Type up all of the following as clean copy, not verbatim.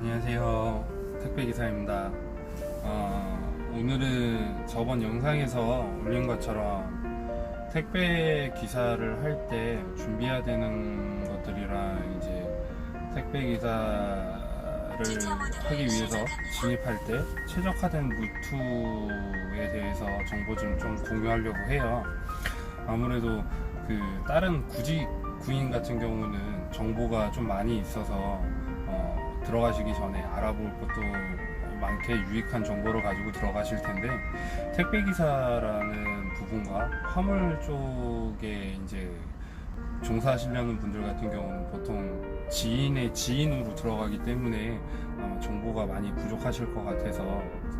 안녕하세요. 택배기사입니다. 오늘은 저번 영상에서 올린 것처럼 택배 기사를 할 때 준비해야 되는 것들이랑 이제 택배기사를 하기 위해서 진입할 때 최적화된 루트에 대해서 정보 좀 공유하려고 해요. 아무래도 그 다른 구인 같은 경우는 정보가 좀 많이 있어서 들어가시기 전에 알아볼 것도 많게 유익한 정보를 가지고 들어가실 텐데, 택배기사라는 부분과 화물 쪽에 이제 종사하시려는 분들 같은 경우는 보통 지인의 지인으로 들어가기 때문에 정보가 많이 부족하실 것 같아서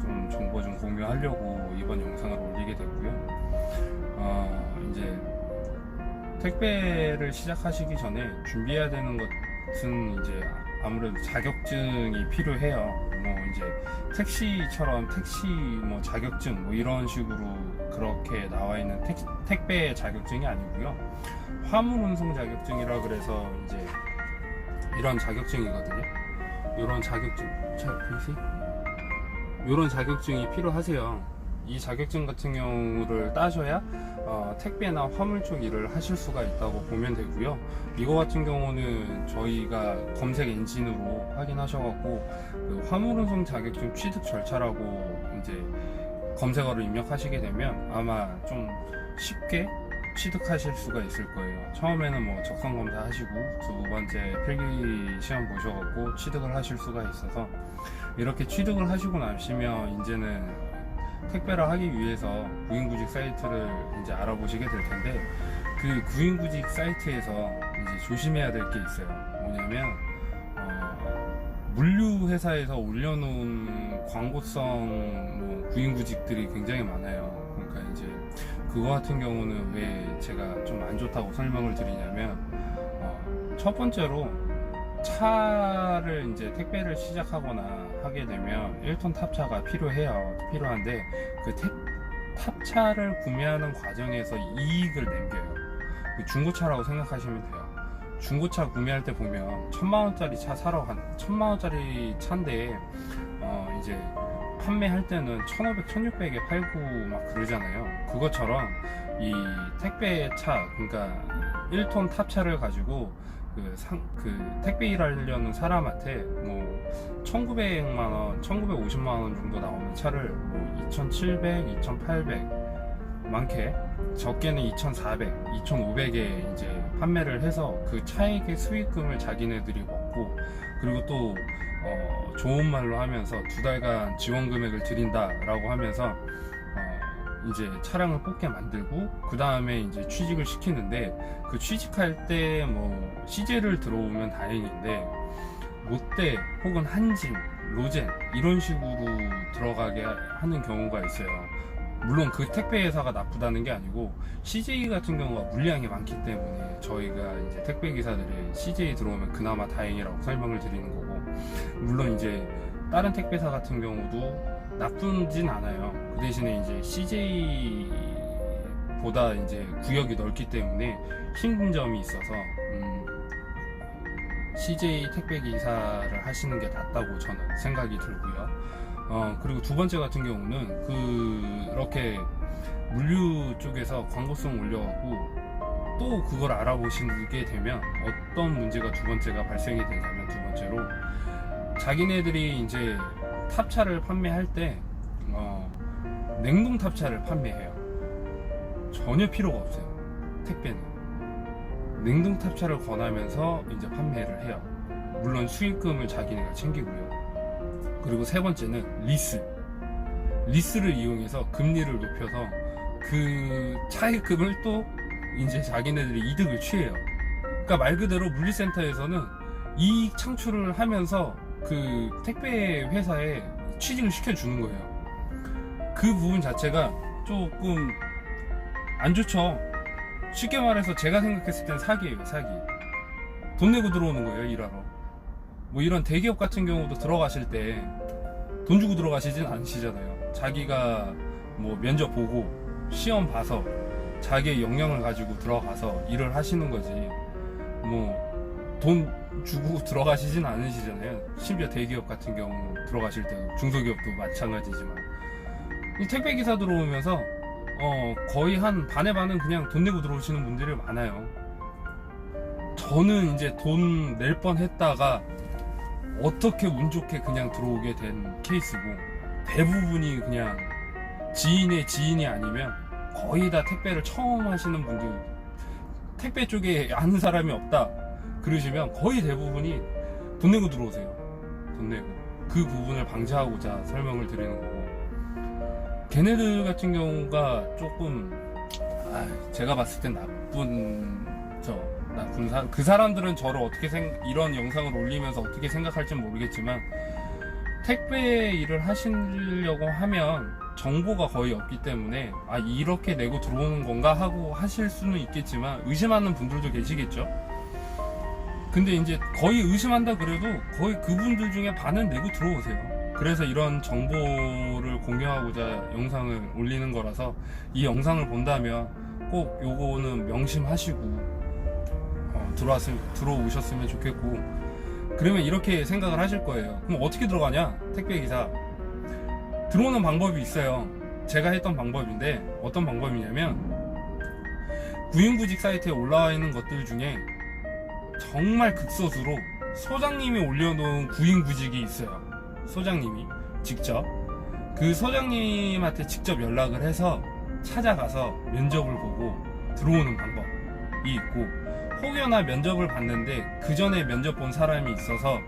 좀 정보 좀 공유하려고 이번 영상을 올리게 됐고요. 이제 택배를 시작하시기 전에 준비해야 되는 것은 이제 아무래도 자격증이 필요해요. 뭐 이제 택시처럼 택시 뭐 자격증 뭐 이런 식으로 그렇게 나와 있는 택배 자격증이 아니고요. 화물 운송 자격증이라 그래서 이제 이런 자격증이거든요. 이런 자격증, 이런 자격증이 필요하세요. 이 자격증 같은 경우를 따셔야 택배나 화물 쪽 일을 하실 수가 있다고 보면 되고요. 이거 같은 경우는 저희가 검색 엔진으로 확인하셔갖고 그 화물 운송 자격증 취득 절차라고 이제 검색어를 입력하시게 되면 아마 좀 쉽게 취득하실 수가 있을 거예요. 처음에는 뭐 적성 검사 하시고 두 번째 필기 시험 보셔갖고 취득을 하실 수가 있어서, 이렇게 취득을 하시고 나시면 이제는 택배를 하기 위해서 구인구직 사이트를 이제 알아보시게 될 텐데, 그 구인구직 사이트에서 이제 조심해야 될 게 있어요. 뭐냐면 물류 회사에서 올려놓은 광고성 뭐 구인구직들이 굉장히 많아요. 그러니까 이제 그거 같은 경우는 왜 제가 좀 안 좋다고 설명을 드리냐면, 첫 번째로 차를 이제 택배를 시작하거나 하게 되면 1톤 탑차가 필요한데 그 탑차를 구매하는 과정에서 이익을 남겨요. 중고차라고 생각하시면 돼요. 중고차 구매할 때 보면 1000만원짜리 차 사러 1000만원짜리 차인데 이제 판매할 때는 1500, 1600에 팔고 막 그러잖아요. 그것처럼 이 택배차, 그러니까 1톤 탑차를 가지고 그 택배 일하려는 사람한테 뭐 1900만원, 1950만원 정도 나오는 차를 뭐 2700, 2800, 많게 적게는 2400, 2500에 이제 판매를 해서 그 차액의 수익금을 자기네들이 먹고, 그리고 또 좋은 말로 하면서 2달간 지원 금액을 드린다라고 하면서 이제 차량을 뽑게 만들고, 그 다음에 이제 취직을 시키는데, 그 취직할 때 뭐 CJ를 들어오면 다행인데 롯데 혹은 한진, 로젠 이런 식으로 들어가게 하는 경우가 있어요. 물론 그 택배 회사가 나쁘다는 게 아니고 CJ 같은 경우가 물량이 많기 때문에 저희가 이제 택배 기사들이 CJ 들어오면 그나마 다행이라고 설명을 드리는 거고, 물론 이제 다른 택배사 같은 경우도 나쁘진 않아요. 그 대신에 이제 CJ보다 이제 구역이 넓기 때문에 힘든 점이 있어서 CJ 택배 기사를 하시는 게 낫다고 저는 생각이 들고요. 그리고 두 번째 같은 경우는 그렇게 물류 쪽에서 광고성 올려갖고 또 그걸 알아보시게 되면 어떤 문제가 두 번째가 발생이 되냐면, 두 번째로 자기네들이 이제 탑차를 판매할 때 냉동 탑차를 판매해요. 전혀 필요가 없어요. 택배는 냉동 탑차를 권하면서 이제 판매를 해요. 물론 수익금을 자기네가 챙기고요. 그리고 세 번째는 리스를 이용해서 금리를 높여서 그 차익금을 또 이제 자기네들이 이득을 취해요. 그러니까 말 그대로 물류센터에서는 이익 창출을 하면서 그 택배 회사에 취직을 시켜주는 거예요. 그 부분 자체가 조금 안 좋죠. 쉽게 말해서 제가 생각했을 땐 사기예요, 사기. 돈 내고 들어오는 거예요, 일하러. 뭐 이런 대기업 같은 경우도 들어가실 때 돈 주고 들어가시진 않으시잖아요. 자기가 뭐 면접 보고 시험 봐서 자기의 역량을 가지고 들어가서 일을 하시는 거지. 뭐 돈 주고 들어가시진 않으시잖아요. 심지어 대기업 같은 경우 들어가실 때도, 중소기업도 마찬가지지만 이 택배 기사 들어오면서 거의 한 반의 반은 그냥 돈 내고 들어오시는 분들이 많아요. 저는 이제 돈 낼 뻔 했다가 어떻게 운 좋게 그냥 들어오게 된 케이스고, 대부분이 그냥 지인의 지인이 아니면 거의 다 택배를 처음 하시는 분들, 택배 쪽에 아는 사람이 없다 그러시면 거의 대부분이 돈 내고 들어오세요. 돈 내고. 그 부분을 방지하고자 설명을 드리는 거고, 걔네들 같은 경우가 조금 제가 봤을 땐 나쁜 사람. 그 사람들은 저를 어떻게 이런 영상을 올리면서 어떻게 생각할지는 모르겠지만, 택배 일을 하시려고 하면 정보가 거의 없기 때문에 이렇게 내고 들어오는 건가 하고 하실 수는 있겠지만 의심하는 분들도 계시겠죠. 근데 이제 거의 의심한다 그래도 거의 그분들 중에 반은 내고 들어오세요. 그래서 이런 정보를 공유하고자 영상을 올리는 거라서, 이 영상을 본다면 꼭 요거는 명심하시고 들어오셨으면 좋겠고, 그러면 이렇게 생각을 하실 거예요. 그럼 어떻게 들어가냐? 택배 기사 들어오는 방법이 있어요. 제가 했던 방법인데, 어떤 방법이냐면, 구인구직 사이트에 올라와 있는 것들 중에 정말 극소수로 소장님이 올려놓은 구인구직이 있어요. 소장님이 직접, 그 소장님한테 직접 연락을 해서 찾아가서 면접을 보고 들어오는 방법이 있고, 혹여나 면접을 봤는데 그 전에 면접 본 사람이 있어서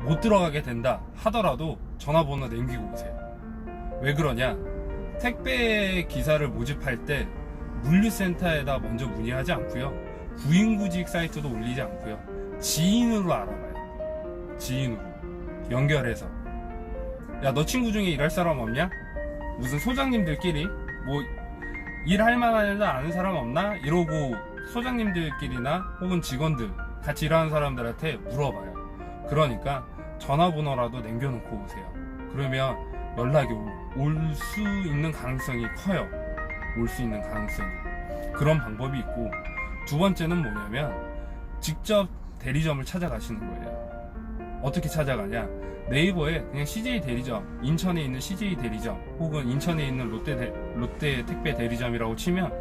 못 들어가게 된다 하더라도 전화번호 남기고 오세요. 왜 그러냐? 택배 기사를 모집할 때 물류센터에다 먼저 문의하지 않고요, 구인구직 사이트도 올리지 않고요, 지인으로 알아봐요. 지인으로 연결해서, 야, 너 친구 중에 일할 사람 없냐? 무슨 소장님들끼리 뭐 일할 만한 아는 사람 없나? 이러고 소장님들끼리나 혹은 직원들, 같이 일하는 사람들한테 물어봐요. 그러니까 전화번호라도 남겨놓고 오세요. 그러면 연락이 올 수 있는 가능성이 커요. 올 수 있는 가능성이. 그런 방법이 있고, 두 번째는 뭐냐면, 직접 대리점을 찾아가시는 거예요. 어떻게 찾아가냐? 네이버에 그냥 CJ 대리점, 인천에 있는 CJ 대리점 혹은 인천에 있는 롯데 택배 대리점이라고 치면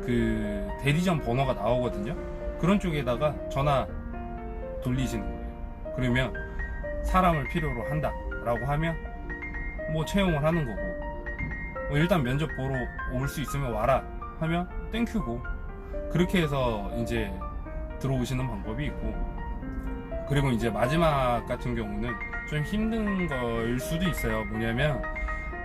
그 대리점 번호가 나오거든요. 그런 쪽에다가 전화 돌리시는 거예요. 그러면 사람을 필요로 한다 라고 하면 뭐 채용을 하는 거고, 뭐 일단 면접 보러 올 수 있으면 와라 하면 땡큐고, 그렇게 해서 이제 들어오시는 방법이 있고, 그리고 이제 마지막 같은 경우는 좀 힘든 걸 수도 있어요. 뭐냐면,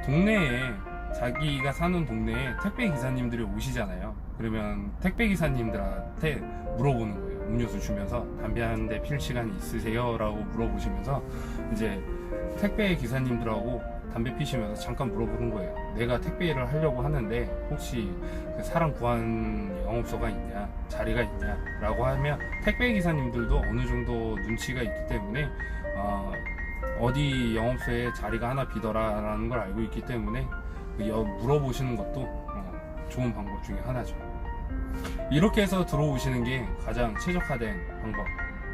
동네에, 자기가 사는 동네에 택배 기사님들이 오시잖아요. 그러면 택배 기사님들한테 물어보는 거예요. 음료수 주면서 담배 한 대 필 시간이 있으세요? 라고 물어보시면서 이제 택배 기사님들하고 담배 피시면서 잠깐 물어보는 거예요. 내가 택배 일을 하려고 하는데 혹시 그 사람 구한 영업소가 있냐, 자리가 있냐 라고 하면, 택배 기사님들도 어느 정도 눈치가 있기 때문에 어디 영업소에 자리가 하나 비더라 라는 걸 알고 있기 때문에 물어보시는 것도 좋은 방법 중에 하나죠. 이렇게 해서 들어오시는 게 가장 최적화된 방법,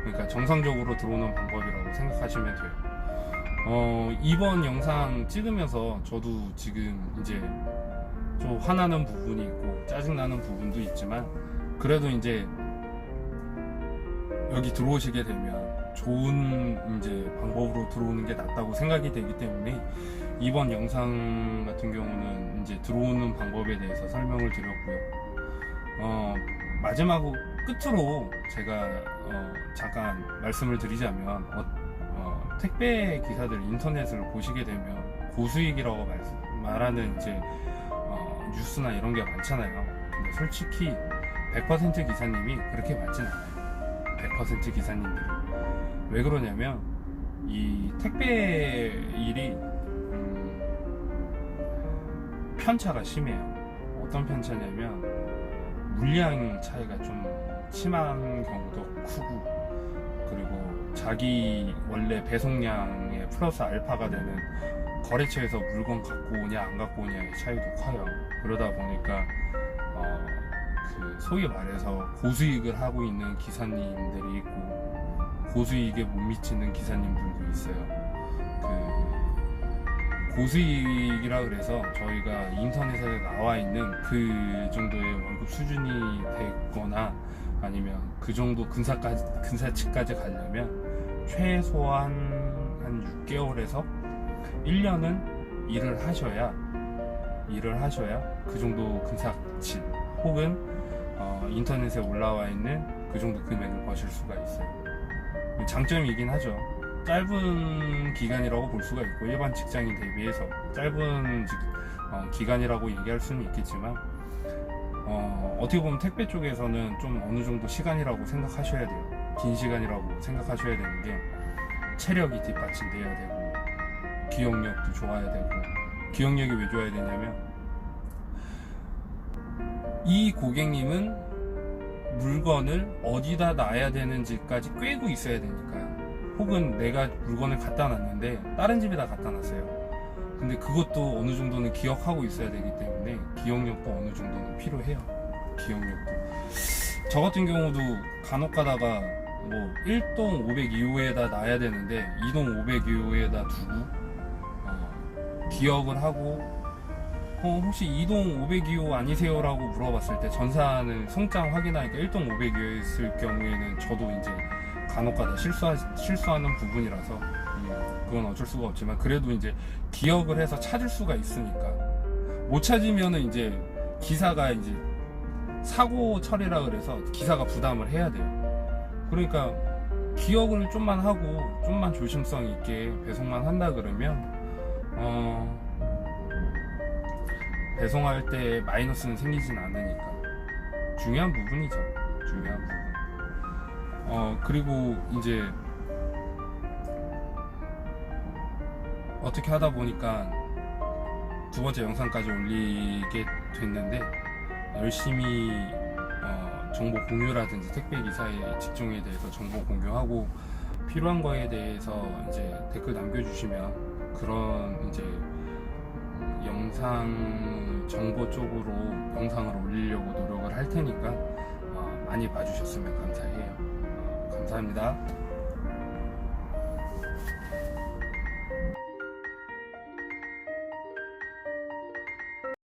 그러니까 정상적으로 들어오는 방법이라고 생각하시면 돼요. 이번 영상 찍으면서 저도 지금 이제 좀 화나는 부분이 있고 짜증나는 부분도 있지만, 그래도 이제 여기 들어오시게 되면 좋은 이제 방법으로 들어오는 게 낫다고 생각이 되기 때문에, 이번 영상 같은 경우는 이제 들어오는 방법에 대해서 설명을 드렸고요. 마지막으로 끝으로 제가 잠깐 말씀을 드리자면, 택배 기사들 인터넷을 보시게 되면 고수익이라고 말하는 이제 뉴스나 이런 게 많잖아요. 근데 솔직히 100% 기사님이 그렇게 많진 않아요. 100% 기사님들이. 왜 그러냐면, 이 택배 일이 편차가 심해요. 어떤 편차냐면, 물량 차이가 좀 심한 경우도 크고, 그리고 자기 원래 배송량에 플러스 알파가 되는 거래처에서 물건 갖고 오냐 안 갖고 오냐의 차이도 커요. 그러다 보니까 그 소위 말해서 고수익을 하고 있는 기사님들이 있고, 고수익에 못 미치는 기사님들도 있어요. 고수익이라 그래서 저희가 인터넷에 나와 있는 그 정도의 월급 수준이 됐거나 아니면 그 정도 근사치까지 가려면 최소한 한 6개월에서 1년은 일을 하셔야 그 정도 근사치 혹은 인터넷에 올라와 있는 그 정도 금액을 버실 수가 있어요. 장점이긴 하죠. 짧은 기간이라고 볼 수가 있고 일반 직장인 대비해서 짧은 기간이라고 얘기할 수는 있겠지만 어떻게 보면 택배 쪽에서는 좀 어느 정도 시간이라고 생각하셔야 돼요. 긴 시간이라고 생각하셔야 되는 게 체력이 뒷받침돼야 되고 기억력도 좋아야 되고, 기억력이 왜 좋아야 되냐면 이 고객님은 물건을 어디다 놔야 되는지까지 꿰고 있어야 되니까요. 혹은 내가 물건을 갖다 놨는데 다른 집에다 갖다 놨어요. 근데 그것도 어느 정도는 기억하고 있어야 되기 때문에 기억력도 어느 정도는 필요해요. 기억력도. 저 같은 경우도 간혹 가다가 뭐 1동 502호에다 놔야 되는데 2동 502호에다 두고 기억을 하고 혹시 2동 502호 아니세요? 라고 물어봤을 때 전사는 송장 확인하니까 1동 502호였을 경우에는 저도 이제 간혹가다 실수하는 부분이라서 그건 어쩔 수가 없지만 그래도 이제 기억을 해서 찾을 수가 있으니까 못 찾으면은 이제 기사가 이제 사고 처리라 그래서 기사가 부담을 해야 돼요. 그러니까 기억을 좀만 하고 좀만 조심성 있게 배송만 한다 그러면 배송할 때 마이너스는 생기진 않으니까 중요한 부분이죠. 중요한 부분. 그리고 이제 어떻게 하다 보니까 두 번째 영상까지 올리게 됐는데 열심히 정보 공유라든지 택배 기사의 직종에 대해서 정보 공유하고 필요한 거에 대해서 이제 댓글 남겨주시면 그런 이제 영상 정보 쪽으로 영상을 올리려고 노력을 할 테니까 많이 봐주셨으면 감사해요. 감사합니다.